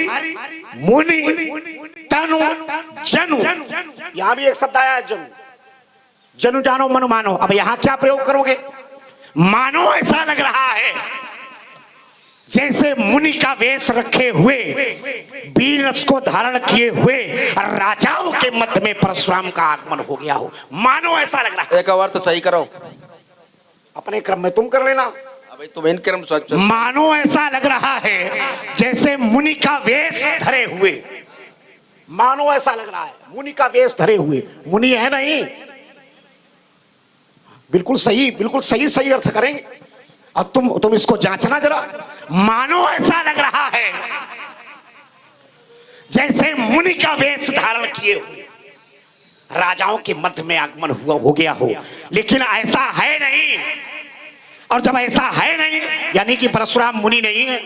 हरि मुनि तनु जनु, यहां भी एक शब्द आया है जनु। जनु जानो मनु मानो। अब यहां क्या प्रयोग करोगे? मानो ऐसा लग रहा है जैसे मुनि का वेश रखे हुए, वीर रस को धारण किए हुए राजाओं के मध्य में परशुराम का आगमन हो गया हो। मानो ऐसा लग रहा है। एक अर्थ सही करो, अपने क्रम में तुम कर लेना। अबे तुम इन क्रम सोच। मानो ऐसा लग रहा है जैसे मुनि का वेश धरे हुए। मानो ऐसा लग रहा है मुनि का वेश धरे हुए। मुनि है नहीं। बिल्कुल सही, बिल्कुल सही सही अर्थ करेंगे। अब तुम इसको जांचना जरा। मानो ऐसा लग रहा है जैसे मुनि का वेश धारण किए हुए राजाओं के मध्य में आगमन हुआ हो गया हो, लेकिन ऐसा है नहीं। और जब ऐसा है नहीं यानी कि परशुराम मुनि नहीं है,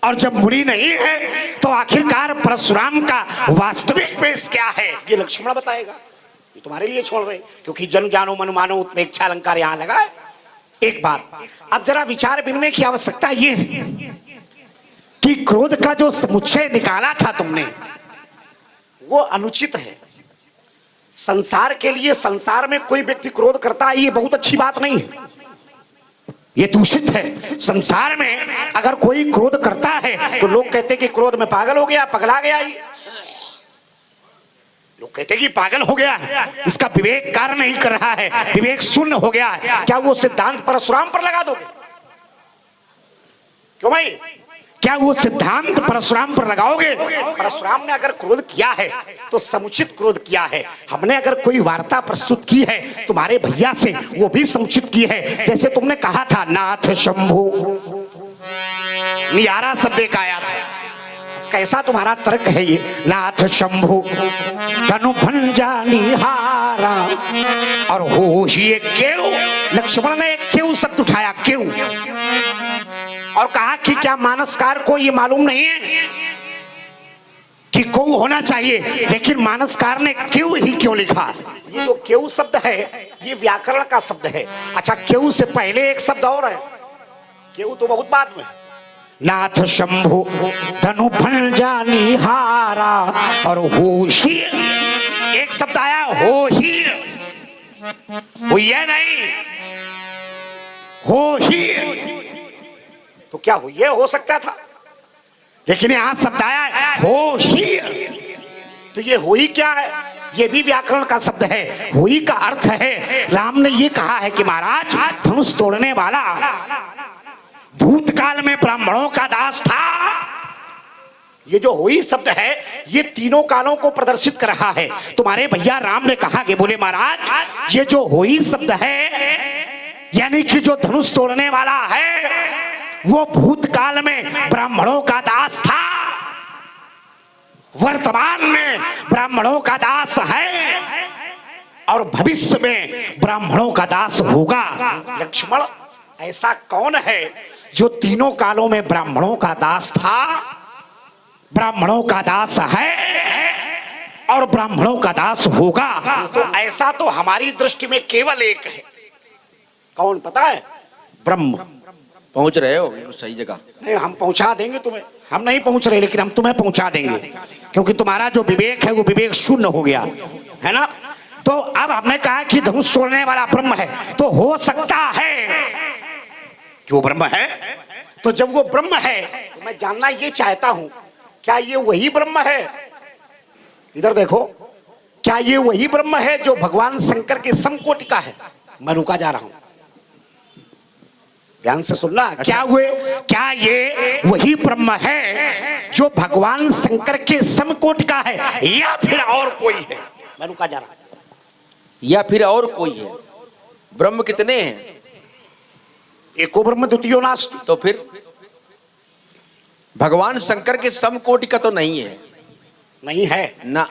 और जब मुनि नहीं है तो आखिरकार परशुराम का वास्तविक वेश क्या है ये लक्ष्मण बताएगा। ये तुम्हारे लिए छोड़ रहे, क्योंकि जन जानो मन मानो उत्प्रेक्षा अलंकार यहां लगा है। एक बात अब जरा विचार विनिमय की आवश्यकता ये है कि क्रोध का जो समुच्चय निकाला था तुमने वो अनुचित है। संसार के लिए, संसार में कोई व्यक्ति क्रोध करता है ये बहुत अच्छी बात नहीं है, ये दूषित है। संसार में अगर कोई क्रोध करता है तो लोग कहते हैं कि क्रोध में पागल हो गया, पगला गया। लोग कहते हैं कि पागल हो गया है, इसका विवेक कार्य नहीं कर रहा है, विवेक शून्य हो गया है। क्या वो सिद्धांत परशुराम पर लगा दोगे? क्यों भाई? क्या वो सिद्धांत परशुराम पर लगाओगे? परशुराम ने अगर क्रोध किया है तो समुचित क्रोध किया है। हमने अगर कोई वार्ता प्रस्तुत की है तुम्हारे भैया से, वो भी समुचित की है। जैसे तुमने कहा था नाथ शंभु, नियारा शब्द एक आया था। कैसा तुम्हारा तर्क है ये? नाथ शंभु धनु भंजा निहारा, और होश ये क्यों? लक्ष्मण ने क्यों शब्द उठाया, क्यों? और कहा कि क्या मानसकार को ये मालूम नहीं है कि क्यों होना चाहिए, लेकिन मानसकार ने क्यों ही क्यों लिखा। ये जो क्यों शब्द है ये व्याकरण का शब्द है। अच्छा, क्यों से पहले एक शब्द और है, क्यों तो बहुत बाद में। नाथ शंभु धनु भंजा निहारा, और होशी एक शब्द आया, होशी हुई है नहीं, होशी तो क्या हो, ये हो सकता था, लेकिन यहां शब्द आया होशी। तो ये हुई क्या है? ये भी व्याकरण का शब्द है। हुई का अर्थ है, राम ने ये कहा है कि महाराज धनुष तोड़ने वाला भूतकाल में ब्राह्मणों का दास था। ये जो हुई शब्द है ये तीनों कालों को प्रदर्शित कर रहा है। तुम्हारे भैया राम ने कहा कि बोले महाराज ये जो हुई शब्द है यानी कि जो धनुष तोड़ने वाला है वो भूतकाल में ब्राह्मणों का दास था, वर्तमान में ब्राह्मणों का दास है, और भविष्य में ब्राह्मणों का दास होगा। लक्ष्मण, ऐसा कौन है जो तीनों कालों में ब्राह्मणों का दास था, ब्राह्मणों का दास है और ब्राह्मणों का दास होगा? तो ऐसा तो हमारी दृष्टि में केवल एक है। कौन पता है? ब्रह्म। पहुंच रहे हो सही जगह? नहीं, हम पहुंचा देंगे तुम्हें। हम नहीं पहुंच रहे लेकिन हम तुम्हें पहुंचा देंगे, क्योंकि तुम्हारा जो विवेक है वो विवेक शून्य हो गया है ना। तो अब हमने कहा कि धनुष तोड़ने वाला ब्रह्म है, तो हो सकता है कि वो ब्रह्म है। तो जब वो ब्रह्म है तो मैं जानना ये चाहता हूं, क्या ये वही ब्रह्म है? इधर देखो, क्या ये वही ब्रह्म है जो भगवान शंकर के समकोटि का है? मैं रुका जा रहा हूं, ध्यान से सुनना। क्या क्या ये वही ब्रह्म है जो भगवान शंकर के समकोटि का है, या फिर और कोई है? मैं रुका जा रहा हूं। या फिर और कोई है? ब्रह्म कितने हैं? एको ब्रह्म द्वितीयो नास्ति। तो फिर भगवान शंकर के समकोटि का तो नहीं है। नहीं है ना।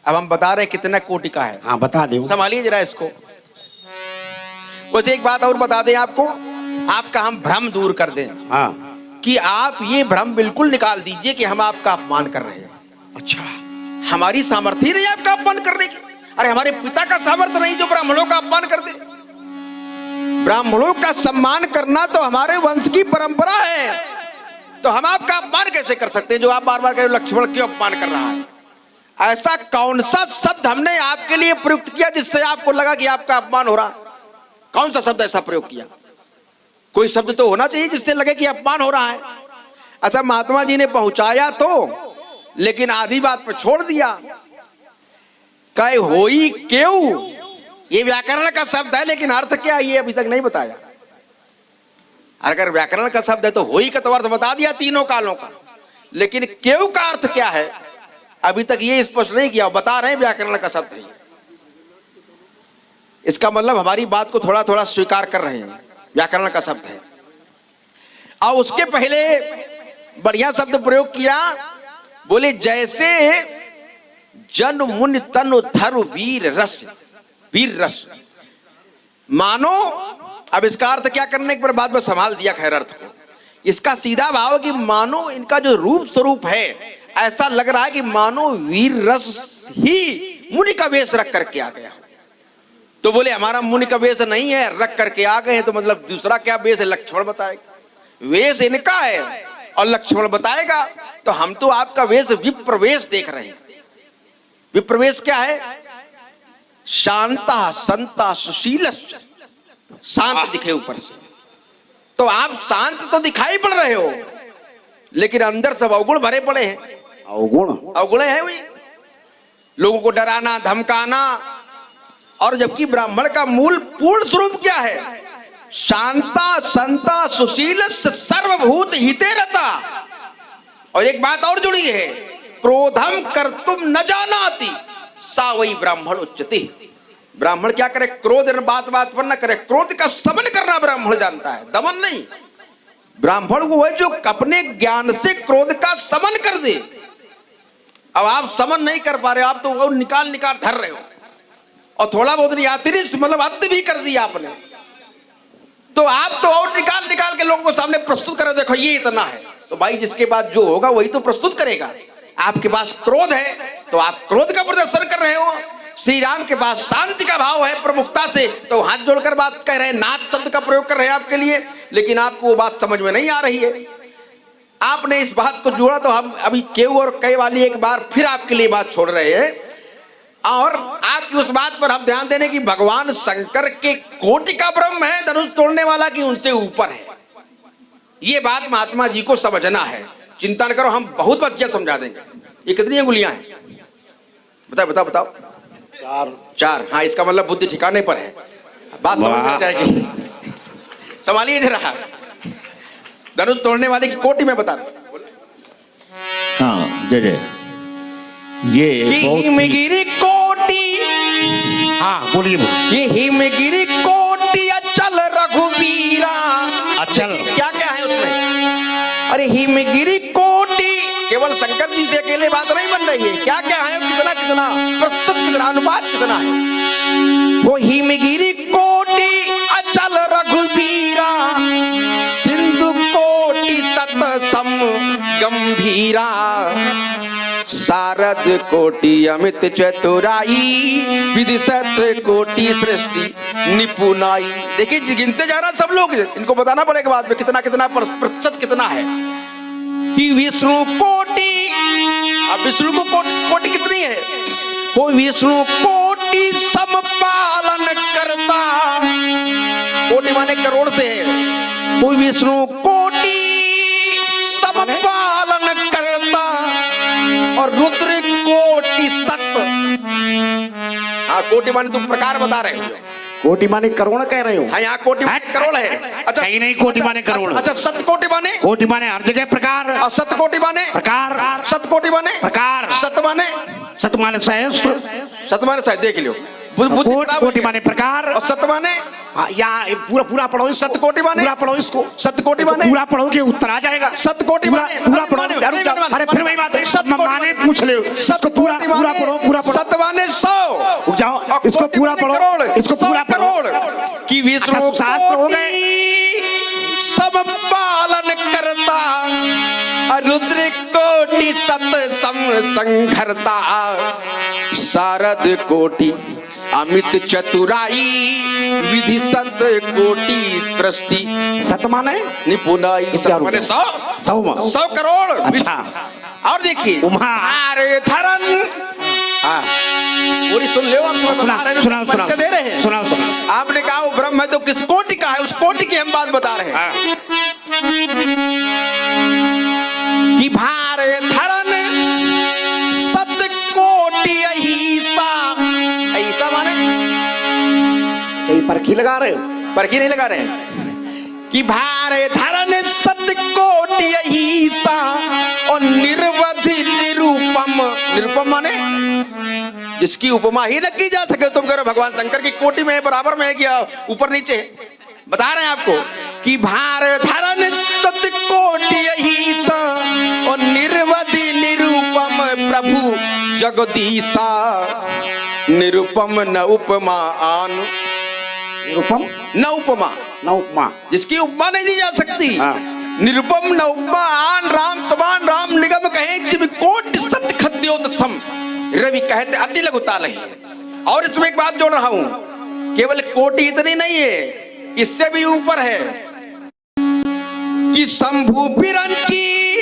अब हम बता रहे हैं कितना कोटि का है। हाँ बता दो, संभालिए जरा इसको। वैसे एक बात और बता दें आपको, आपका हम भ्रम दूर कर दें। हाँ, कि आप ये भ्रम बिल्कुल निकाल दीजिए कि हम आपका अपमान कर रहे हैं। अच्छा, हमारी सामर्थ्य ही नहीं आपका अपमान करने की। अरे हमारे पिता का सामर्थ्य नहीं जो ब्राह्मणों का अपमान कर दे। ब्राह्मणों का सम्मान करना तो हमारे वंश की परंपरा है। तो हम आपका अपमान कैसे कर सकते हैं? जो आप बार बार कह रहे हो लक्ष्मण क्यों अपमान कर रहा है, ऐसा कौन सा शब्द हमने आपके लिए प्रयुक्त किया जिससे आपको लगा कि आपका अपमान हो रहा? कौन सा शब्द ऐसा प्रयोग किया? कोई शब्द तो होना चाहिए जिससे लगे कि अपमान हो रहा है। अच्छा, महात्मा जी ने पहुंचाया तो, लेकिन आधी बात पर छोड़ दिया। कहे होई क्यों, ये व्याकरण का शब्द है, लेकिन अर्थ क्या है ये अभी तक नहीं बताया। अगर व्याकरण का शब्द है तो होई का तो अर्थ बता दिया तीनों कालों का, लेकिन क्यों का अर्थ क्या है अभी तक ये स्पष्ट नहीं किया। बता रहे हैं व्याकरण का शब्द है। इसका मतलब हमारी बात को थोड़ा थोड़ा स्वीकार कर रहे हैं, व्याकरण का शब्द है। और उसके पहले बढ़िया शब्द प्रयोग किया, बोले जैसे जन मुनि तनु धरु वीर रस, वीर रस। मानो, अब इसका अर्थ क्या करने के बाद में संभाल दिया खैर अर्थ को। इसका सीधा भाव कि मानो इनका जो रूप स्वरूप है ऐसा लग रहा है कि मानो वीर रस ही मुनि का वेश रख करके आ गया। तो बोले हमारा मुनि का वेश नहीं है, रख करके आ गए हैं, तो मतलब दूसरा क्या वेश है? लक्ष्मण बताएगा। वेश इनका है और लक्ष्मण बताएगा। तो हम तो आपका वेश विप्रवेश देख रहे हैं। विप्रवेश क्या है? शांता संता सुशील, शांत दिखे ऊपर से। तो आप शांत तो दिखाई पड़ रहे हो, लेकिन अंदर सब अवगुण भरे पड़े हैं। अवगुण है वही, लोगों को डराना धमकाना। और जबकि ब्राह्मण का मूल पूर्ण स्वरूप क्या है? शांता संता सुशील सर्वभूत हिते रता। और एक बात और जुड़ी है, क्रोधम कर्तुम न जानाति सा वही ब्राह्मण उच्चते। ब्राह्मण क्या करे? क्रोध बात बात पर न करे। क्रोध का समन करना ब्राह्मण जानता है, दमन नहीं। ब्राह्मण वो है जो अपने ज्ञान से क्रोध का समन कर दे। अब आप समन नहीं कर पा रहे, आप तो वो निकाल निकाल धर रहे हो, और थोड़ा बहुत अतिरिक्त मतलब अति भी कर दिया आपने। तो आप तो और निकाल निकाल के लोगों को सामने प्रस्तुत करो, देखो ये इतना है। तो भाई जिसके पास जो होगा वही तो प्रस्तुत करेगा। आपके पास क्रोध है तो आप क्रोध का प्रदर्शन कर रहे हो। श्री राम के पास शांति का भाव है प्रमुखता से, तो हाथ जोड़कर बात कह रहे हैं, नाथ शब्द का प्रयोग कर रहे हैं आपके लिए, लेकिन आपको वो बात समझ में नहीं आ रही है। आपने इस बात को जोड़ा तो हम अभी केव और कई वाली एक बार फिर आपके लिए बात छोड़ रहे हैं। और आपकी उस बात पर हम ध्यान देने की भगवान शंकर के कोटि का ब्रह्म है धनुष तोड़ने वाला कि उनसे ऊपर है। ये बात महात्मा जी को समझना है। चिंता न करो, हम बहुत अच्छे समझा देंगे। ये कितनी अंगुलियां हैं? बताओ बताओ बताओ। चार। हाँ, इसका मतलब बुद्धि ठिकाने पर है, बात समझ में आ जाएगी। संभालिए जरा, धनुष तोड़ने वाले की कोटि में बता रहे। हाँ जय जय। ये हिमगिरी कोटि, हाँ बोलिए बोलिए। ये हिमगिरी कोटि अचल रघुवीरा। अचल क्या क्या है उसमें? अरे हिमगिरी कोटि, केवल शंकर जी से अकेले बात नहीं बन रही है, क्या क्या है, कितना कितना प्रतिशत, कितना अनुपात कितना है। वो हिमगिरी कोटि अचल रघुवीरा, सिंधु कोटि सत सम गंभीरा, शारद कोटि अमित चतुराई, विदिशत कोटि सृष्टि निपुणाई। देखिए गिनते जा रहा सब लोग, इनको बताना पड़ेगा बाद में कितना कितना प्रतिशत कितना है। कि विष्णु कोटि, अब विष्णु को कोटि कितनी है? वो विष्णु कोटि समपालन करता, कोटि माने करोड़ से है। वो विष्णु कोटि समपालन करता, और रुद्र कोटि सत। हाँ, कोटि माने तुम प्रकार बता रहे हो, कोटि माने करोड़ कह रहे हो। हाँ, यहाँ कोटि माने करोड़ है। अच्छा कहीं नहीं कोटि माने करोड़। अच्छा, सत कोटि माने? कोटि माने हर जगह प्रकार, और सत कोटि माने प्रकार। सत कोटि माने प्रकार। सत माने? सत माने सहस्त्र, सत माने शायद देख लियो। कोटि माने प्रकार, और सत माने? हाँ, यहाँ पूरा पूरा पढ़ो। सत कोटि माने? पूरा पढ़ो इसको। सत कोटि माने? पूरा पढ़ोगे उत्तर आ जाएगा। सत कोटि माने? पूरा पढ़ो। अरे फिर वही बात है, सत माने पूछ ले। सत पूरा पूरा पढ़ो, पूरा पढ़ो। सत माने 100। जाओ इसको पूरा पढ़ो, इसको पूरा पढ़ो। कि विष्णु शास्त्र हो गए। सब पालन करता, रुद्र कोटि सत सम संघरता, शारद कोटि अमित चतुराई विधि संत कोटि सृष्टि। सत माने निपुणाई, सत माने 100 100 करोड़। अच्छा, और देखिए उमा धरन, पूरी सुन लो आप, सुनाओ दे रहे हैं। सुनाओ। आपने कहा वो ब्रह्म है तो किस कोटि का है, उस कोटि की हम बात बता रहे हैं कि भार धरन सत कोटि अहिसा। अहिसा माने सही परखी लगा रहे हो? परखी नहीं लगा रहे हैं कि भार धरन सत कोटि अहिसा और निर्वधि निरूपम। निरूपम माने जिसकी उपमा ही न की जा सके। तुम कह रहे भगवान शंकर की कोटि में बराबर में है कि ऊपर नीचे? बता रहे हैं आपको कि भार धरन सत कोटि अहिसा और निर्वधि निरूपम प्रभु जगदीशा। निरूपम न उपमा आन। निरूपम न उपमा, न उपमा, जिसकी उपमा नहीं दी जा सकती। निरूपम न उपमा आन राम समान राम निगम कहे जिम कोटि सत खद्योत सम। रवि कहते अति लघु ताल है। और इसमें एक बात जोड़ रहा हूं, केवल कोटि इतनी नहीं है, इससे भी ऊपर है कि शंभु बिरंची,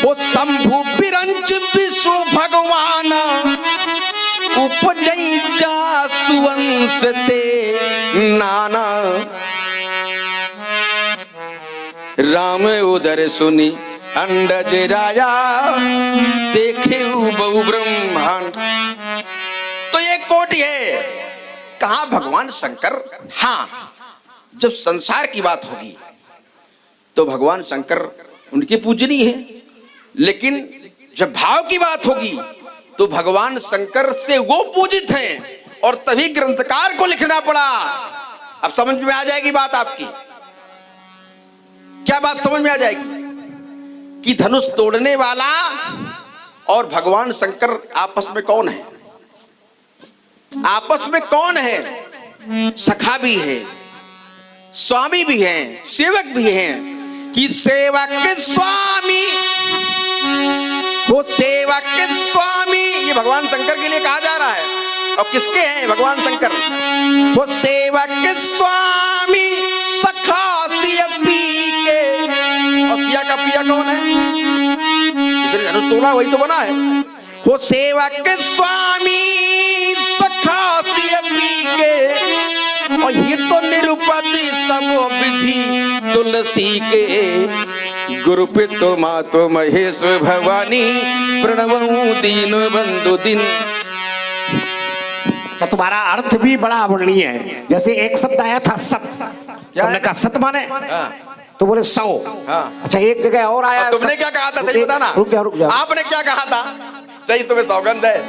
वो शंभु बिरंच विष्णु भगवान उपजई जा सुवंश ते नाना। राम उदर सुनी अंडज राया देखे बहु ब्रह्मांड। तो ये कोटि है। कहा भगवान शंकर? हाँ, जब संसार की बात होगी तो भगवान शंकर उनकी पूजनीय है, लेकिन जब भाव की बात होगी तो भगवान शंकर से वो पूजित हैं। और तभी ग्रंथकार को लिखना पड़ा। अब समझ में आ जाएगी बात आपकी। क्या बात समझ में आ जाएगी कि धनुष तोड़ने वाला और भगवान शंकर आपस में कौन है? आपस में कौन है? सखा भी है, स्वामी भी है, सेवक भी है। कि सेवक स्वामी, वो सेवक स्वामी, ये भगवान शंकर के लिए कहा जा रहा है। और किसके हैं भगवान शंकर? वो सेवक स्वामी सखा सिया पी के। और सिया का पिया कौन है? जिसने धनुष तोड़ा वही तो बना है। वो सेवक स्वामी सखा सिया पी के। और ये तो निरुपति सब विधि तुलसी के। गुरु पितो मातो महेश भवानी प्रणवऊ दीन बंधु दिन। तुम्हारा अर्थ भी बड़ा वर्णनीय है। जैसे एक शब्द आया था सत, तुमने कहा सत माने तो बोले 100। अच्छा, एक जगह और आया। तुमने क्या कहा था? सही बताना। रुक जाओ। आपने क्या कहा था? सही, तुम्हें सौगंध है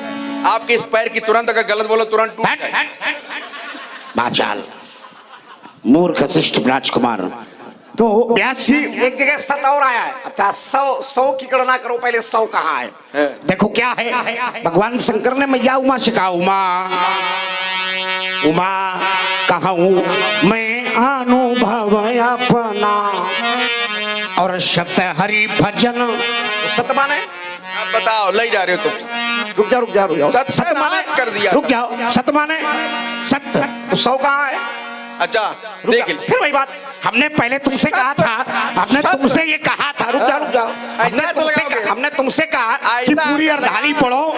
आपके इस पैर की, तुरंत अगर गलत बोलो तुरंत टूट जाए। बाचाल, मूर्ख शिष्ट राजकुमार। तो व्यास जी एक जगह सत और आया है। अच्छा, 100 की गणना करो पहले। 100 कहाँ है? देखो क्या है। भगवान शंकर ने मैया उमा से कहा, उमा कहूँ मैं अनुभव अपना और सत हरि भजन। सत माने? आप बताओ, ले जा रहे हो तुम। रुक जाओ। सत माने कर दिया। रुक जाओ। सत माने सत्य, तो 100 कहाँ है? अच्छा, देख फिर वही बात। हमने पहले तुमसे कहा था, हमने तुमसे ये कहा था। रुक जाओ। हमने तुमसे कहा कि पूरी अर्धाली पढ़ो,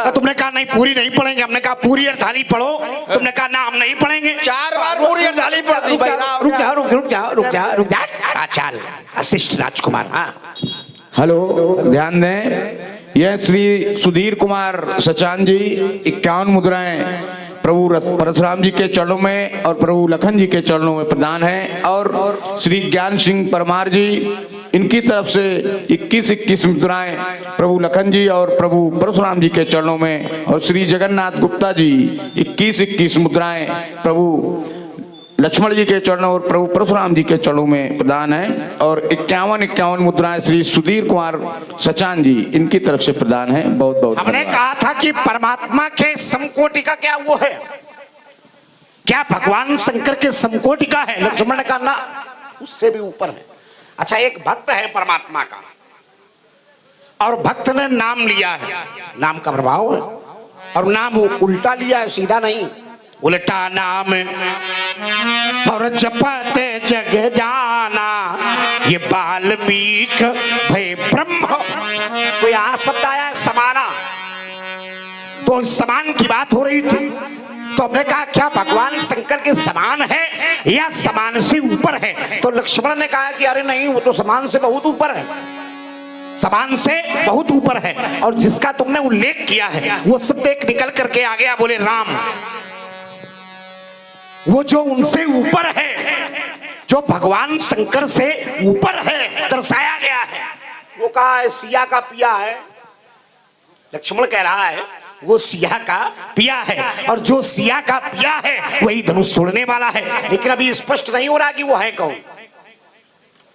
तो तुमने कहा नहीं पूरी नहीं पढ़ेंगे। हमने कहा पूरी अर्धाली पढ़ो, तुमने कहा ना हम नहीं पढ़ेंगे। 4 बार पूरी अर्धाली पढ़ दी। रुक जाओ। अच्छा, शिष्ट राजकुमार। हाँ, हेलो, ध्यान दें। यह श्री सुधीर कुमार सचान जी 51 मुद्राएं प्रभु परशुराम जी के चरणों में और प्रभु लखन जी के चरणों में प्रदान है। और श्री ज्ञान सिंह परमार जी, इनकी तरफ से 21 मुद्राएं प्रभु लखन जी और प्रभु परशुराम जी के चरणों में। और श्री जगन्नाथ गुप्ता जी 21 मुद्राएं प्रभु लक्ष्मण जी के चरणों और प्रभु परशुराम जी के चरणों में प्रदान है। और 51 मुद्राएं श्री सुधीर कुमार सचान जी, इनकी तरफ से प्रदान है। बहुत बहुत हमने कहा था कि परमात्मा के समकोटि का क्या वो है? क्या भगवान शंकर के समकोटि का है? लक्ष्मण ने कहा ना, उससे भी ऊपर है। अच्छा, एक भक्त है परमात्मा का और भक्त ने नाम लिया है। नाम का प्रभाव है। और नाम उल्टा लिया है, सीधा नहीं, उल्टा नाम और जपते जग जाना, ये वाल्मीकि भय ब्रह्म। तो यहां शब्द आया है समाना, तो समान की बात हो रही थी, तो हमने कहा क्या भगवान शंकर के समान है या समान से ऊपर है? तो लक्ष्मण ने कहा कि अरे नहीं, वो तो समान से बहुत ऊपर है, समान से बहुत ऊपर है। और जिसका तुमने उल्लेख किया है वो शब्द एक निकल करके आ गया, बोले राम। वो जो उनसे ऊपर है, जो भगवान शंकर से ऊपर है, दर्शाया गया है, वो कहा है सिया का पिया है। लक्ष्मण कह रहा है वो सिया का पिया है, और जो सिया का पिया है वही धनुष तोड़ने वाला है। लेकिन अभी स्पष्ट नहीं हो रहा कि वो है कौन।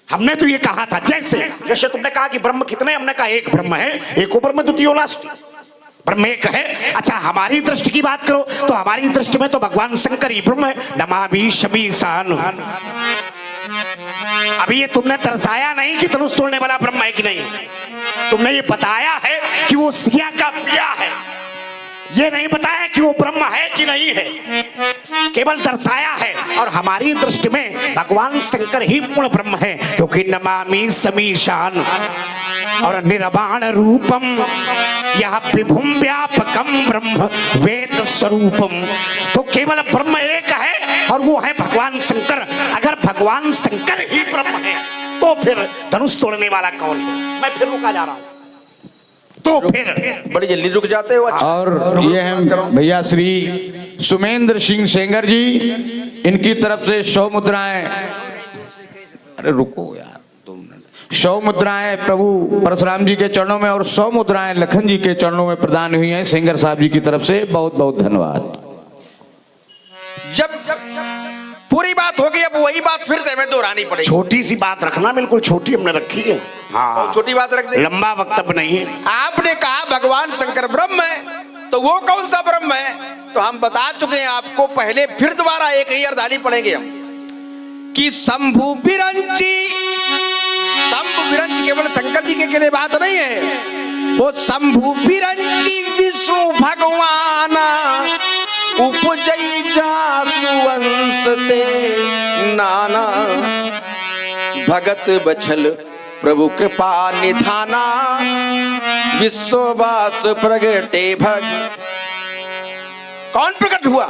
हमने तो ये कहा था, जैसे तुमने कहा कि ब्रह्म कितने, हमने कहा एक ब्रह्म है, एको ब्रह्म द्वितीयो नास्ति, ब्रह्म एक है। अच्छा हमारी दृष्टि की बात करो तो हमारी दृष्टि में तो भगवान शंकर ही ब्रह्म है। नमामि शमीशान। अभी ये तुमने दर्शाया नहीं कि धनुष तोड़ने वाला ब्रह्म है कि नहीं, तुमने ये बताया है कि वो सिया का पिया है, ये नहीं बताया कि वो ब्रह्म है कि नहीं है, केवल दर्शाया है। और हमारी दृष्टि में भगवान शंकर ही पूर्ण ब्रह्म है, क्योंकि नमामि समीशान और निर्वाण रूपम यह विभुम व्यापकम ब्रह्म वेद स्वरूपम। तो केवल ब्रह्म एक है और वो है भगवान शंकर। अगर भगवान शंकर ही ब्रह्म है तो फिर धनुष तोड़ने वाला कौन है? मैं फिर रुका जा रहा हूं, तो फिर बड़ी जल्दी रुक जाते हो। और ये हैं भैया श्री सुमेंद्र सिंह सेंगर जी, इनकी तरफ से 100 मुद्राएं। अरे रुको यार 2 मिनट। 100 मुद्राएं प्रभु परशुराम जी के चरणों में और 100 मुद्राएं लखन जी के चरणों में प्रदान हुई हैं सेंगर साहब जी की तरफ से। बहुत बहुत धन्यवाद। जब पूरी बात हो गई, अब वही बात फिर से हमें दोहरानी पड़ेगी। छोटी सी बात रखना, बिल्कुल छोटी हमने रखी है। हाँ छोटी बात रख दे, लंबा वक्तव्य नहीं है। आपने कहा भगवान शंकर ब्रह्म है, तो वो कौन सा ब्रह्म है? तो हम बता चुके हैं आपको पहले, फिर दोबारा एक ही अर्धाली पढ़ेंगे हम कि शंभु विरंची। शंभु विरंच केवल शंकर जी के लिए बात नहीं है, वो शंभु विरंची विष्णु भगवान उपजई जासु वंश ते नाना, भगत बछल प्रभु कृपा निधाना, विश्ववास प्रगटे भग। कौन प्रकट हुआ?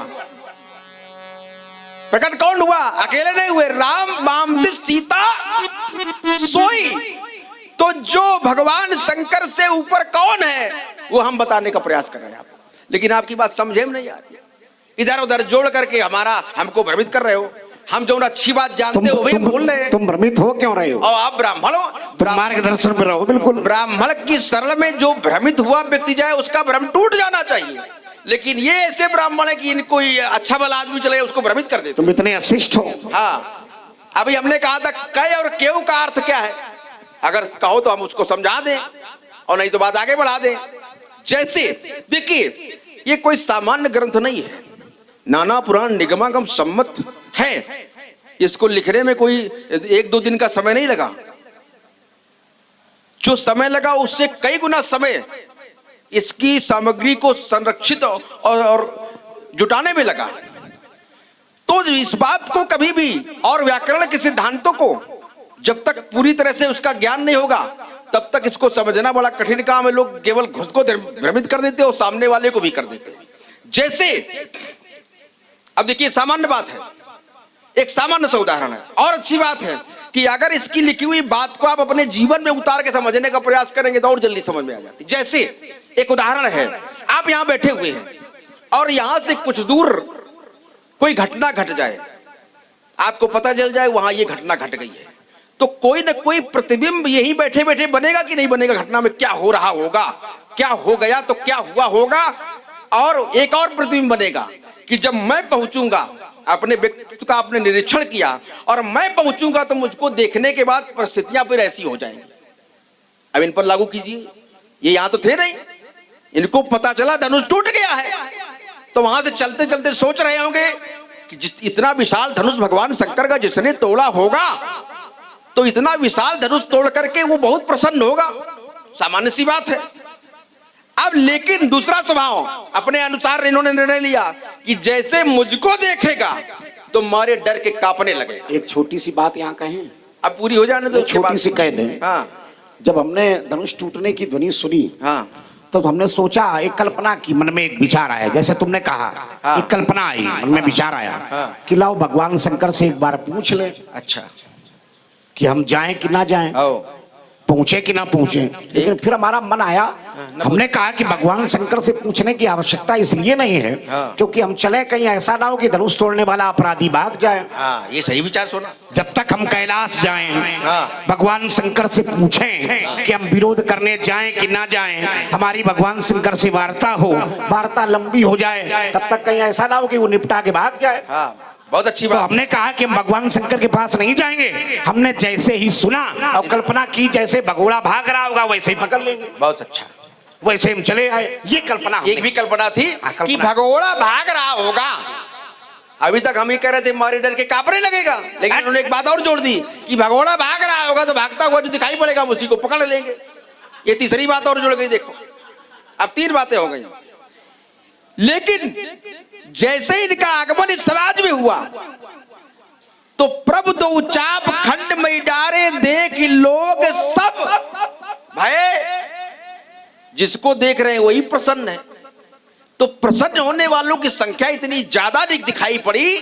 प्रकट कौन हुआ? अकेले नहीं हुए, राम बाम सीता सोई। तो जो भगवान शंकर से ऊपर कौन है वो हम बताने का प्रयास कर रहे हैं आपको, लेकिन आपकी बात समझे में नहीं आ रही। इधर उधर जोड़ करके हमको भ्रमित कर रहे हो। हम जो अच्छी बात जानते हो वही बोल रहे हैं। तुम भ्रमित हो क्यों रहे हो? और आप ब्राह्मण हो, तुम मार्गदर्शन में रहो। बिल्कुल ब्राह्मण की सरल में जो भ्रमित हुआ व्यक्ति जाए उसका भ्रम टूट जाना चाहिए। लेकिन ये ऐसे ब्राह्मण है कि इनको अच्छा भला आदमी चले उसको भ्रमित कर देते। तुम इतने अशिष्ट हो। हाँ, अभी हमने कहा था कै और केव का अर्थ क्या है, अगर कहो तो हम उसको समझा दें और नहीं तो बात आगे बढ़ा दें। जैसे देखिए, ये कोई सामान्य ग्रंथ नहीं है, नाना पुराण निगमागम सम्मत है। इसको लिखने में कोई 1-2 दिन का समय नहीं लगा, जो समय लगा उससे कई गुना समय इसकी सामग्री को संरक्षित और जुटाने में लगा। तो इस बात को कभी भी और व्याकरण के सिद्धांतों को जब तक पूरी तरह से उसका ज्ञान नहीं होगा तब तक इसको समझना बड़ा कठिन काम है। लोग केवल खुद को भ्रमित कर देते और सामने वाले को भी कर देते। जैसे अब देखिए, सामान्य बात है, एक सामान्य सा उदाहरण है और अच्छी बात है कि अगर इसकी लिखी हुई बात को आप अपने जीवन में उतार के समझने का प्रयास करेंगे तो और जल्दी समझ में आ जाती। जैसे एक उदाहरण है, आप यहां बैठे हुए हैं और यहां से कुछ दूर कोई घटना घट जाए, आपको पता चल जाए वहां ये घटना घट गई है, तो कोई ना कोई प्रतिबिंब यही बैठे बैठे बनेगा कि नहीं बनेगा? घटना में क्या हो रहा होगा, क्या हो गया तो क्या हुआ होगा। और एक और प्रतिबिंब बनेगा कि जब मैं पहुंचूंगा, अपने व्यक्तित्व का आपने निरीक्षण किया और मैं पहुंचूंगा तो मुझको देखने के बाद परिस्थितियां फिर ऐसी हो जाएंगी। अब इन पर लागू कीजिए, ये यहां तो थे नहीं, इनको पता चला धनुष टूट गया है, तो वहां से चलते चलते सोच रहे होंगे कि इतना विशाल धनुष भगवान शंकर का जिसने तोड़ा होगा तो इतना विशाल धनुष तोड़ करके वो बहुत प्रसन्न होगा, सामान्य सी बात है। अब लेकिन दूसरा स्वभाव, अपने अनुसार इन्होंने निर्णय लिया कि जैसे मुझको देखेगा तो मारे डर के कांपने लगे। एक छोटी सी बात यहाँ कहें, अब पूरी हो जाने दो, उसके छोटी बाद सी कह दें। हाँ जब हमने धनुष टूटने की ध्वनि सुनी, हाँ तो हमने सोचा, एक कल्पना की, मन में एक विचार आया, जैसे तुमने कहा, हाँ। एक कल्पना आई, मन में विचार आया हाँ। कि लाओ भगवान शंकर से एक बार पूछ ले अच्छा कि हम जाएं कि ना जाएं, आओ पहुंचे कि ना पहुंचे। लेकिन फिर हमारा मन आया, हमने कहा कि भगवान शंकर से पूछने की आवश्यकता इसलिए नहीं है हाँ। क्योंकि हम चले कहीं ऐसा ना हो कि धनुष तोड़ने वाला अपराधी भाग जाए। हाँ ये सही विचार सुना। जब तक हम कैलाश जाएं, हाँ। भगवान शंकर से पूछें कि हम विरोध करने जाएं कि ना जाएं, हमारी भगवान शंकर से वार्ता हो, वार्ता लंबी हो जाए, तब तक कहीं ऐसा ना हो कि वो निपटा के भाग जाए। हाँ बहुत अच्छी तो बात। हमने कहा कि हम भगवान शंकर के पास नहीं जाएंगे। हमने जैसे ही सुना और कल्पना की जैसे भगोड़ा भाग रहा होगा वैसे ही पकड़ लेंगे, बहुत अच्छा। वैसे हम चले आए। ये कल्पना एक भी कल्पना थी कल्पना। कि भगोड़ा भाग रहा होगा। अभी तक हम ही कह रहे थे मारे डर के कांपने लगेगा, लेकिन उन्होंने एक बात और जोड़ दी कि भगोड़ा भाग रहा होगा तो भागता हुआ जो दिखाई पड़ेगा हम उसी को पकड़ लेंगे। ये तीसरी बात और जुड़ गई। देखो अब 3 बातें हो गई। लेकिन जैसे इनका आगमन इस समाज में हुआ तो प्रभु दो चाप खंड में डारे देख लोग सब भय। जिसको देख रहे हैं वही प्रसन्न है। तो प्रसन्न होने वालों की संख्या इतनी ज्यादा दिखाई पड़ी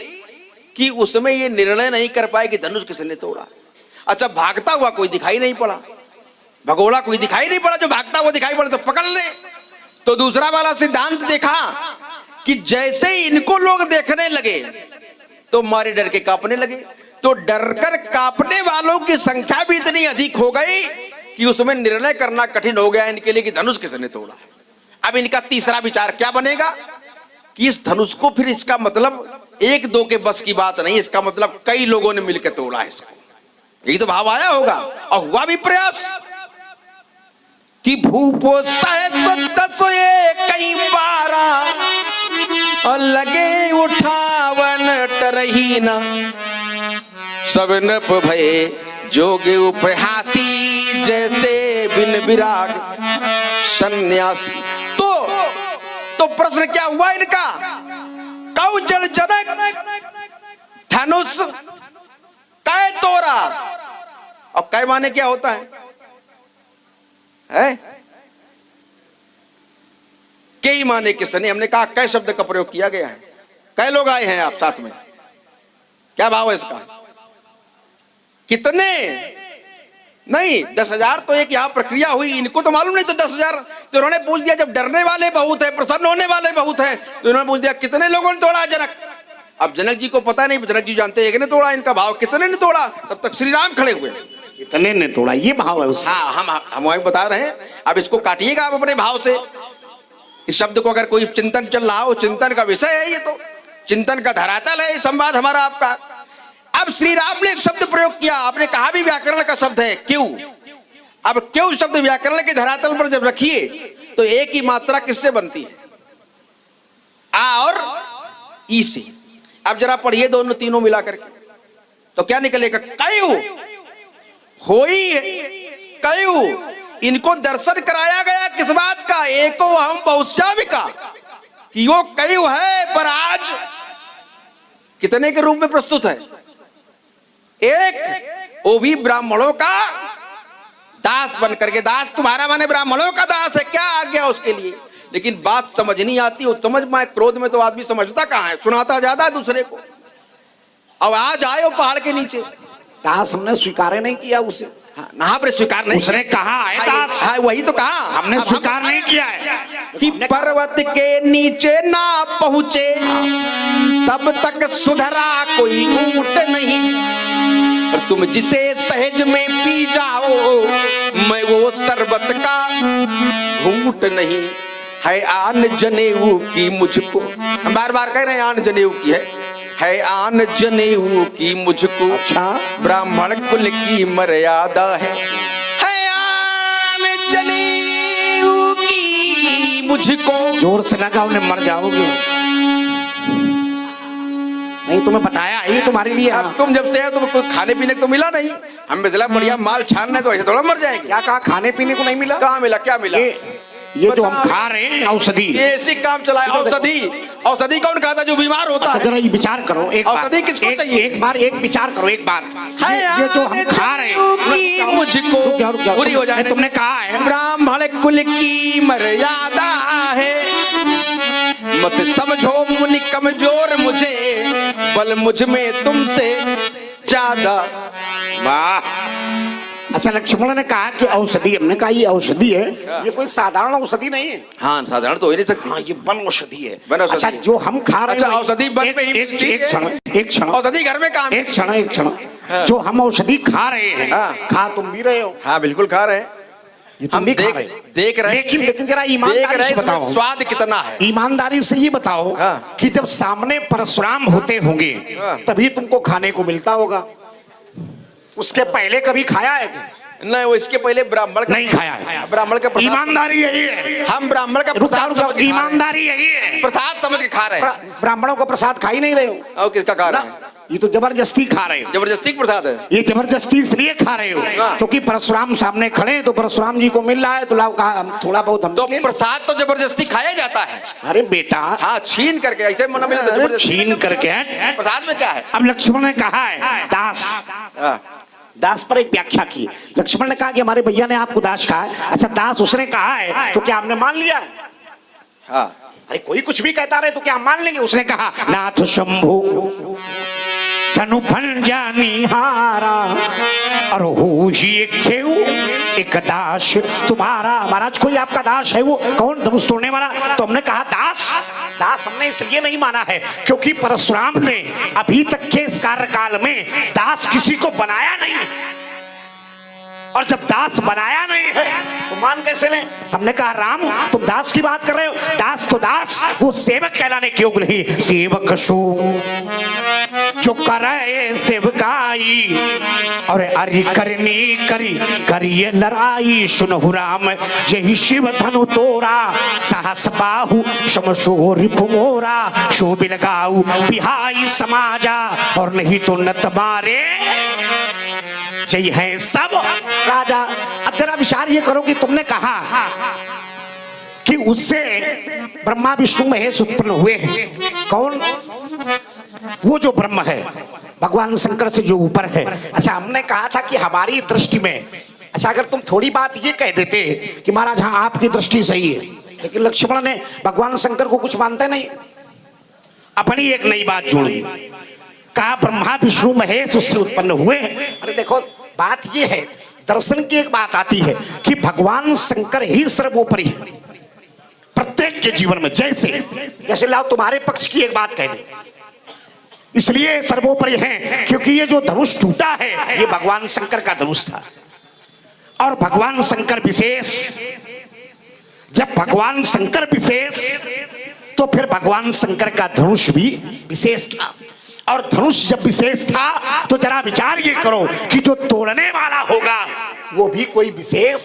कि उसमें ये निर्णय नहीं कर पाए कि धनुष किसने तोड़ा। अच्छा भागता हुआ कोई दिखाई नहीं पड़ा, भगोड़ा कोई दिखाई नहीं पड़ा। जो भागता हुआ दिखाई पड़ा तो पकड़ ले। तो दूसरा वाला सिद्धांत देखा कि जैसे ही इनको लोग देखने लगे तो मारे डर के कांपने लगे। तो डरकर कांपने वालों की संख्या भी इतनी अधिक हो गई कि उसमें निर्णय करना कठिन हो गया इनके लिए कि धनुष किसने तोड़ा। अब इनका तीसरा विचार क्या बनेगा कि इस धनुष को फिर इसका मतलब 1-2 के बस की बात नहीं, इसका मतलब कई लोगों ने मिलकर तोड़ा है इसको। यही तो भाव आया होगा और हुआ भी प्रयास कि भूपो सहस कई बारा और लगे उठावन टरही न सब नप भये जोगे उपहासी जैसे बिन विराग सन्यासी। तो प्रश्न क्या हुआ इनका? कौ जड़ जनक धनुष कै तोरा। और कै माने क्या होता है? कई माने किसने? हमने कहा कै शब्द का प्रयोग किया गया है। कै लोग आए हैं आप साथ में? क्या भाव है इसका? कितने? नहीं 10,000 तो एक यहाँ प्रक्रिया हुई। इनको तो मालूम नहीं था 10,000। तो उन्होंने पूछ दिया जब डरने वाले बहुत है, प्रसन्न होने वाले बहुत है, तो उन्होंने पूछ दिया कितने लोगों ने तोड़ा जनक। अब जनक जी को पता नहीं, जनक जी जानते एक ने तोड़ा। इनका भाव कितने ने तोड़ा। तब तक श्री राम खड़े हुए, इतने ने तोड़ा, ये भाव है उसका। हाँ हम वही बता रहे हैं। अब इसको काटिएगा आप अपने भाव से। इस शब्द को अगर कोई चिंतन चल रहा हो, चिंतन का विषय है ये, तो चिंतन का धरातल है संवाद हमारा आपका। अब श्री राम ने एक शब्द प्रयोग किया, आपने कहा भी व्याकरण का शब्द है क्यों। अब क्यों शब्द व्याकरण के धरातल पर जब रखिए तो एक ही मात्रा किससे बनती है? आ और ई से। अब जरा पढ़िए दोनों तीनों मिलाकर के तो क्या निकलेगा? कयु होई कयु। इनको दर्शन कराया गया किस बात का? एको हम बहुश्याविका कि वो कयु है, पर आज कितने के रूप में प्रस्तुत है? एक, वो भी ब्राह्मणों का दास बन करके। दास तुम्हारा माने ब्राह्मणों का दास है, क्या आ गया उसके लिए। लेकिन बात समझ नहीं आती। और समझ में क्रोध में तो आदमी समझता कहाँ है, सुनाता ज्यादा दूसरे को। अब आज आए हो पहाड़ के नीचे, दास हमने स्वीकार नहीं किया उसे। यहाँ पर स्वीकार नहीं, उसने कहा है दास। हाँ वही तो कहा, हमने स्वीकार नहीं किया है कि पर्वत के नीचे ना पहुंचे तब तक सुधरा कोई ऊंट नहीं। और तुम जिसे सहज में पी जाओ मैं वो शरबत का घूंट नहीं। है आन जनेऊ की मुझको, हम बार बार कह रहे हैं आन जनेऊ की है आन जनेऊ की मुझको। अच्छा, ब्राह्मण कुल की मर्यादा है आन जनेऊ की मुझको। जोर से ना गाओ, मर जाओगे। नहीं तुम्हें बताया ये तुम्हारे लिए। अब तुम जब से आए तो कोई खाने पीने को तो मिला नहीं। हम मिला बढ़िया माल छानना है तो ऐसे थोड़ा मर जाएंगे। क्या कहा? खाने पीने को नहीं मिला? कहाँ मिला? क्या मिला? ये जो हम खा रहे हैं औषधि, ये ऐसी काम चलाए। औषधि कौन खाता जो बीमार होता अच्छा है? जरा ये विचार करो एक बार, औषधि किसको चाहिए? एक बार एक विचार करो एक बात, है ये जो हम खा रहे हैं मुझको पूरी हो जाए। तुमने कहा है ब्राह्मण कुल की मर्यादा है, मत समझो मुनि कमजोर मुझे, बल मुझ में तुमसे ज्यादा। वाह। अच्छा लक्ष्मण ने कहा कि औषधि, हमने कहा ये औषधि है, ये कोई साधारण औषधि नहीं है। हाँ साधारण तो हो ही नहीं सकती। हाँ ये वन औषधि है। वन औषधि अच्छा है। जो हम खा रहे हैं अच्छा औषधि वन में ही एक मिलती है? क्षण औषधि घर में काम। एक क्षण जो हम औषधि खा रहे हैं, हाँ। खा तुम भी रहे हो, हाँ बिल्कुल खा रहे हैं, ये तुम हम भी खा रहे हो। देख रहे हैं। लेकिन जरा देख ईमानदारी रहे से हैं बताओ, इसमें स्वाद कितना है। ईमानदारी से ये बताओ हाँ। कि जब सामने परशुराम होते होंगे हाँ। तभी तुमको खाने को मिलता होगा, उसके पहले कभी खाया है? नहीं, वो इसके पहले ब्राह्मण का नहीं खाया है। ब्राह्मण का प्रसाद- ईमानदारी यही है। हम ब्राह्मण का रुक प्रसाद जाओ, समझ के खा रहे हैं। ईमानदारी यही है। प्रसाद समझ के खा रहे हैं। ब्राह्मणों को प्रसाद खा ही नहीं रहे हो और किसका खा रहे ना, हैं? ये तो जबरदस्ती खा रहे हो। जबरदस्ती का प्रसाद है। ये जबरदस्ती इसलिए खा रहे हो हाँ। क्योंकि परशुराम सामने खड़े हैं, तो परशुराम जी को मिल रहा है तो लाओ कहा थोड़ा बहुत हम तो ले लें। प्रसाद तो जबरदस्ती खाया जाता है। अरे बेटा, हाँ छीन करके, ऐसे मना मिला तो अरे जबरदस्ती। छीन करके प्रसाद में क्या है? अब लक्ष्मण ने कहा है दास, हाँ। दास पर एक व्याख्या की। लक्ष्मण ने कहा कि हमारे भैया ने आपको दास कहा है। अच्छा दास उसने कहा है तो क्या हमने मान लिया? हाँ। अरे कोई कुछ भी कहता रहे तो क्या हम मान लेंगे? उसने कहा नाथ शंभु धनु भंजानी हारा और हो ही एक खेऊ एक दास तुम्हारा। महाराज कोई आपका दास है, वो कौन? धनुष तोड़ने वाला। तो हमने कहा दास, दास हमने इसलिए नहीं माना है क्योंकि परशुराम ने अभी तक के इस कार्यकाल में दास किसी को बनाया नहीं, और जब दास बनाया नहीं है तो मान कैसे लें? हमने कहा राम तुम दास की बात कर रहे हो, दास तो दास, वो सेवक कहलाने के योग्य नहीं। सेवक सो जो करे सेवकाई और अरि करनी करी करिए लड़ाई। सुनहु राम यही शिव धनु तोरा, साहस बाहु समसो रिपु मोरा। शो बिलगाऊ बिहाई समाजा और नहीं तो नत मारे जय है सब राजा। अब जरा विचार ये करो कि तुमने कहा कि उससे ब्रह्मा विष्णु महेश उत्पन्न हुए हैं। कौन? वो जो ब्रह्म है भगवान शंकर से जो ऊपर है। अच्छा हमने कहा था कि हमारी दृष्टि में, अच्छा अगर तुम थोड़ी बात ये कह देते कि महाराज हाँ आपकी दृष्टि सही है, लेकिन लक्ष्मण ने भगवान शंकर को कुछ मानते नहीं, अपनी एक नई बात जोड़ दी, कहा ब्रह्मा विष्णु महेश उससे उत्पन्न हुए। अरे देखो बात ये है, दर्शन की एक बात आती है कि भगवान शंकर ही सर्वोपरि है प्रत्येक के जीवन में। जैसे लाओ तुम्हारे पक्ष की एक बात कह दे, इसलिए सर्वोपरि है क्योंकि ये जो धनुष टूटा है ये भगवान शंकर का धनुष था, और भगवान शंकर विशेष। जब भगवान शंकर विशेष तो फिर भगवान शंकर का धनुष भी विशेष था, और धनुष जब विशेष था तो जरा विचार ये करो कि जो तोड़ने वाला होगा वो भी कोई विशेष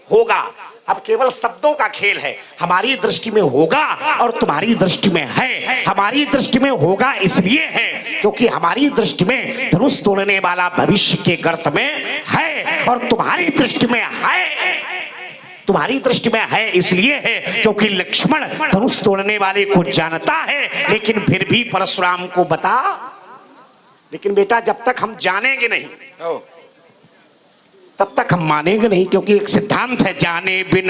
होगा। अब केवल शब्दों का खेल है, हमारी दृष्टि में होगा और तुम्हारी दृष्टि में है। हमारी दृष्टि में होगा इसलिए है क्योंकि हमारी दृष्टि में धनुष तोड़ने वाला भविष्य के गर्त में है, और तुम्हारी दृष्टि में है, तुम्हारी दृष्टि में है इसलिए है क्योंकि लक्ष्मण धनुष तोड़ने वाले को जानता है, लेकिन फिर भी परशुराम को बता। लेकिन बेटा जब तक हम जानेंगे नहीं तब तक हम मानेंगे नहीं, क्योंकि एक सिद्धांत है जाने बिन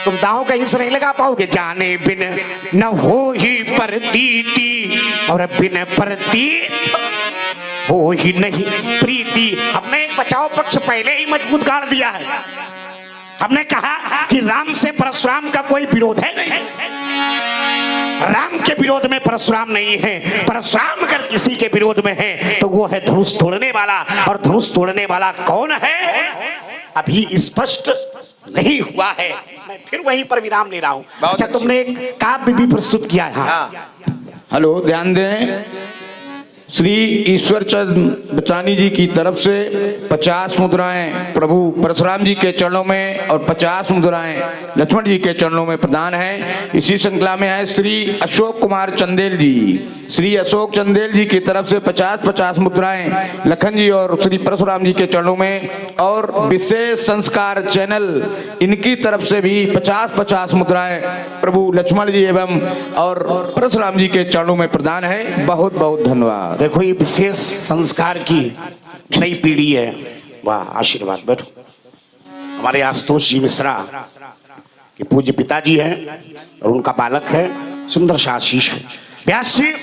तुम दांव कहीं से नहीं लगा पाओगे। जाने बिन न हो ही प्रतीति और बिन प्रतीत हो ही नहीं प्रीति। हमने एक बचाव पक्ष पहले ही मजबूत गाड़ दिया है। हमने कहा कि राम से परशुराम का कोई विरोध है नहीं, राम के विरोध में परशुराम नहीं है। परशुराम अगर किसी के विरोध में है तो वो है धनुष तोड़ने वाला, और धनुष तोड़ने वाला कौन है अभी स्पष्ट नहीं हुआ है। मैं फिर वहीं पर विराम ले रहा हूँ। अच्छा तुमने एक काव्य भी प्रस्तुत किया है। हेलो ध्यान दें, श्री ईश्वर चंद बचानी जी की तरफ से 50 मुद्राएं प्रभु परशुराम जी के चरणों में और 50 मुद्राएं लक्ष्मण जी के चरणों में प्रदान है। इसी श्रृंखला में है श्री अशोक कुमार चंदेल जी। श्री अशोक चंदेल जी की तरफ से 50 मुद्राएं लखन जी और श्री परशुराम जी के चरणों में, और विशेष संस्कार चैनल इनकी तरफ से भी 50 मुद्राएं प्रभु लक्ष्मण जी एवं और परशुराम जी के चरणों में प्रदान है। बहुत बहुत धन्यवाद। देखो ये विशेष संस्कार की नई पीढ़ी है। वाह, आशीर्वाद। बैठो। हमारे आशुतोष जी मिश्रा के पूज्य पिताजी हैं और उनका बालक है, सुंदर सा आशीष है। व्यास जी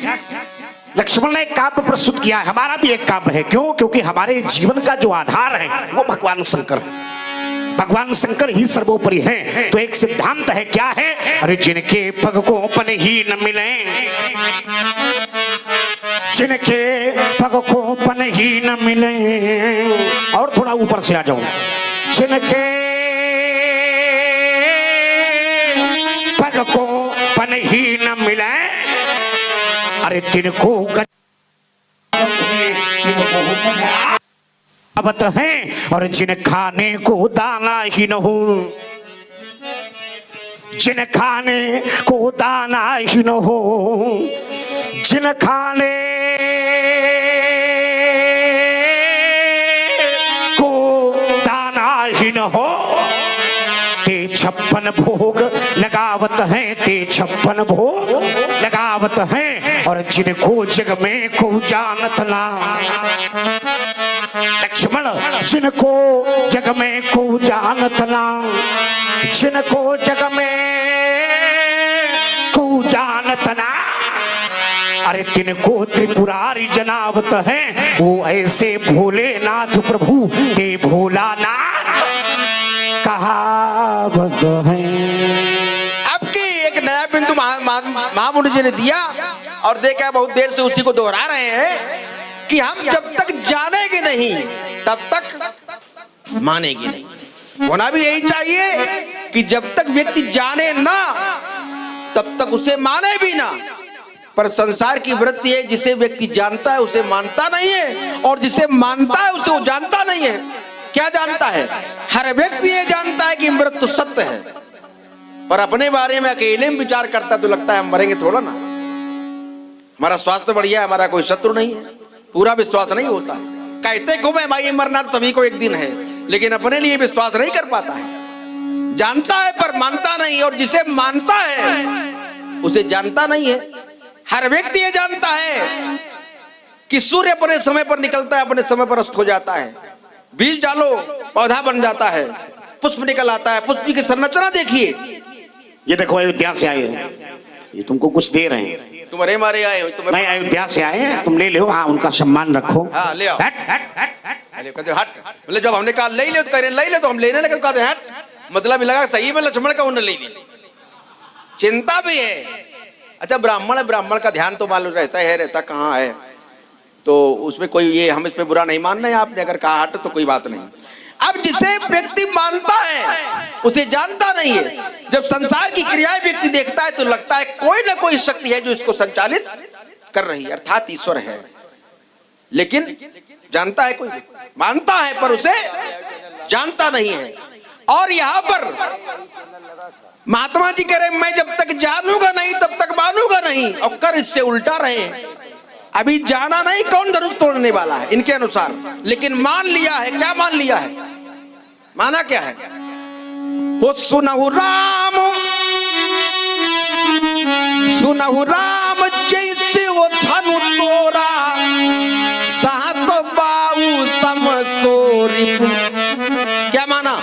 लक्ष्मण ने एक काव्य प्रस्तुत किया है, हमारा भी एक काव्य है। क्यों? क्योंकि हमारे जीवन का जो आधार है वो भगवान शंकर है। भगवान शंकर ही सर्वोपरि हैं। तो एक सिद्धांत है, क्या है? अरे जिनके पग को पन ही न मिले, जिनके पग को पन ही न मिले, और थोड़ा ऊपर से आ जाओ, जिनके पग को पन ही न मिले, अरे तिनको अवत है, और जिन खाने को दाना ही न हो, जिन खाने को दाना ही न हो, जिन खाने को दाना ही न हो, ते 56 भोग लगावत है, ते 56 भोग लगावत है, और जिनको जग में को जानत ना। लक्ष्मण जिनको जग में को जानत ना, जिनको जग में को जानत ना, अरे तिनको त्रिपुरारी जनावत है, वो ऐसे भोलेनाथ प्रभु ते भोलानाथ कहावत है। अब की एक नया बिंदु महामुनि जी ने दिया और देखा बहुत देर से उसी को दोहरा रहे हैं कि हम जब तक जानेंगे नहीं तब तक मानेंगे नहीं। होना भी यही चाहिए कि जब तक व्यक्ति जाने ना तब तक उसे माने भी ना। पर संसार की वृत्ति है, जिसे व्यक्ति जानता है उसे मानता नहीं है, और जिसे मानता है उसे वो जानता नहीं है। क्या जानता है? हर व्यक्ति ये जानता है कि मृत्यु सत्य है, पर अपने बारे में अकेले में विचार करता तो लगता है हम मरेंगे थोड़ा ना, हमारा स्वास्थ्य बढ़िया है, हमारा कोई शत्रु नहीं है। पूरा विश्वास नहीं होता है। कहते घूमे भाई मरना सभी को एक दिन है, लेकिन अपने लिए विश्वास नहीं कर पाता है। जानता है पर मानता नहीं, और जिसे मानता है उसे जानता नहीं है। हर व्यक्ति ये जानता है कि सूर्य अपने समय पर निकलता है, अपने समय पर अस्त हो जाता है। बीज डालो पौधा बन जाता है, पुष्प निकल आता है। पुष्प की संरचना देखिए। ये देखो अयोध्या से आए हैं, ये तुमको कुछ दे रहे हैं। तुम्हारे मारे आए हो? नहीं, अयोध्या से आए हैं, तुम ले लो। हाँ, उनका सम्मान रखो। हाँ, ले आओ। हट हट हट हट। कहते हट, मतलब जब हमने कहा ले ले तो कह रहे ले ले, तो हम लेने लगे, कहते हट। मतलब लगा सही में लक्ष्मण का उन्हें ले ली। चिंता भी है। अच्छा, ब्राह्मण है, ब्राह्मण का ध्यान तो मालूम रहता है, रहता कहाँ है, तो उसमें कोई ये हम इस पे बुरा नहीं मानना है। आपने अगर कहा हट तो कोई बात नहीं। अब जिसे व्यक्ति मानता है उसे जानता नहीं है। जब संसार की क्रियाएं व्यक्ति देखता है तो लगता है कोई ना कोई शक्ति है जो इसको संचालित कर रही है, अर्थात ईश्वर है। लेकिन जानता है कोई, मानता है पर उसे जानता नहीं है। और यहाँ पर महात्मा जी कह रहे मैं जब तक जानूंगा नहीं तब तक मानूंगा नहीं, और कर इससे उल्टा रहे। अभी जाना नहीं कौन धनुष तोड़ने वाला है इनके अनुसार, लेकिन मान लिया है। क्या मान लिया है? माना क्या है? हो सुनहु राम, सुनहु राम जैसे वो धनु तोरा, साहस बाऊ समसोरी। क्या माना?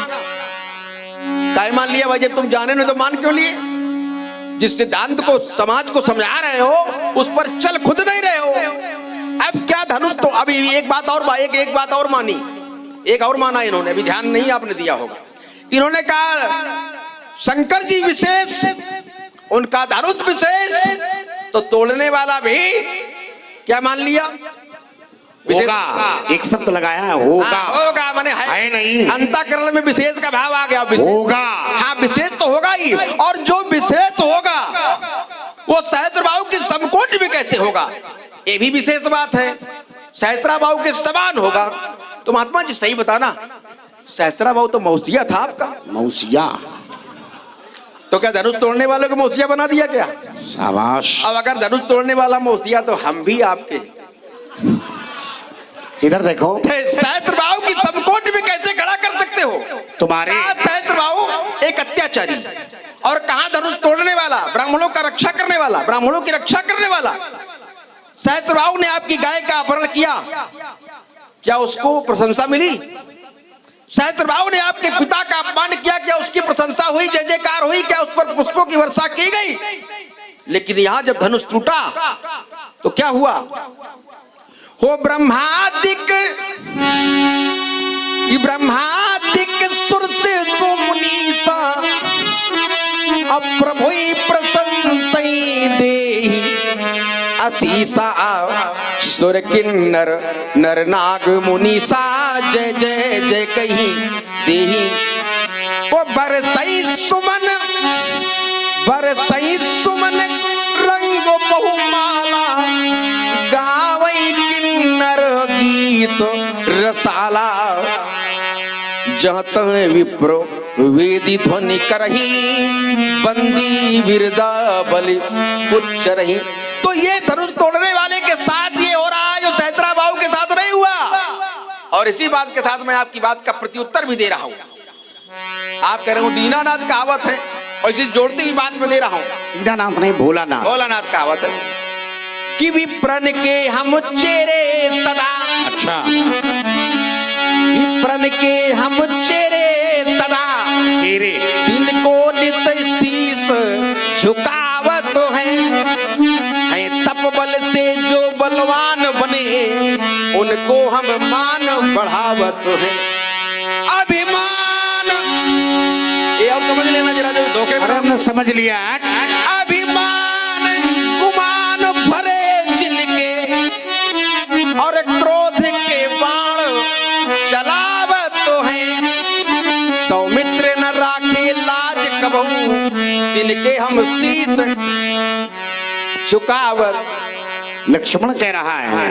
क्या मान लिया भाई? जब तुम जाने नहीं तो मान क्यों लिए? जिस सिद्धांत को समाज को समझा रहे हो उस पर चल खुद नहीं रहे हो। अब क्या धनुष? तो अभी एक बात और एक बात और मानी, एक और माना इन्होंने, अभी ध्यान नहीं आपने दिया होगा। इन्होंने कहा शंकर जी विशेष, उनका धनुष विशेष, तो तोड़ने वाला भी क्या मान लिया? होगा। एक शब्द लगाया है, होगा। होगा माने है नहीं, अंतःकरण में विशेष का भाव आ गया। होगा। हाँ, विशेष तो होगा ही, और जो विशेष होगा वो सहस्त्रबाहु की समकोटि में कैसे होगा? ये भी विशेष बात है, सहस्रा बाहु के समान होगा। तो महात्मा जी सही बताना, सहस्रा बाहु तो मौसिया था आपका? मौसिया? तो क्या धनुष तोड़ने वालों को मौसिया बना दिया क्या? शाबाश। अब अगर धनुष तोड़ने वाला मौसिया तो हम भी आपके। इधर देखो, सहस्त्रबाहु की समकोट में कैसे खड़ा कर सकते हो? तुम्हारे सहस्त्रबाहु एक अत्याचारी और कहां धनुष तोड़ने वाला, ब्राह्मणों का रक्षा करने वाला, ब्राह्मणों की रक्षा करने वाला। सहस्त्रबाहु ने आपकी गाय का अपहरण किया, क्या उसको प्रशंसा मिली? सहस्त्रबाहु ने आपके पिता का अपमान किया, क्या उसकी प्रशंसा हुई, जय जयकार हुई, क्या उस पर पुष्पों की वर्षा की गई? लेकिन यहां जब धनुष टूटा तो क्या हुआ? हो ब्रह्मादिक सुर से तो मुनीसा, अप्रभु प्रशंसई देहि असीसा, सुर किन्नर नर नाग मुनीसा, जय जय जय कही देहि। वो बरसई सुमन रंग बहुमाला, गावई किन्नर गीत रसाला, जहाँ तह विप्र वेदी ध्वनि करही, बंदी बिरदा बलि उच्च रही। तो ये धनुष तोड़ने वाले के साथ ये हो रहा है जो सहस्रा बाहु के साथ नहीं हुआ। और इसी बात के साथ मैं आपकी बात का प्रत्युत्तर भी दे रहा हूं। आप कह रहे हो दीनानाथ कहावत है, और इसी जोड़ती हुई बात में दे रहा हूं। दीनानाथ नहीं, भोलानाथ। भोलानाथ कहावत है कि विप्रन के हम चेरे सदा। अच्छा। विप्रन के हम चेरे सदा, चेरे तिनको नित शीस झुकावत है तप बल से जो बलवान बने, उनको हम मान बढ़ावत है। अभिमान, ये आप समझ लेना जरा, जो धोखे में हमने समझ लिया। अभिमान गुमान भरे जिनके, और क्रोध के बाण चलावत है। सौमित्र न राखे लाज कबहू, तिनके हम शीस झुकावत। लक्ष्मण कह रहा है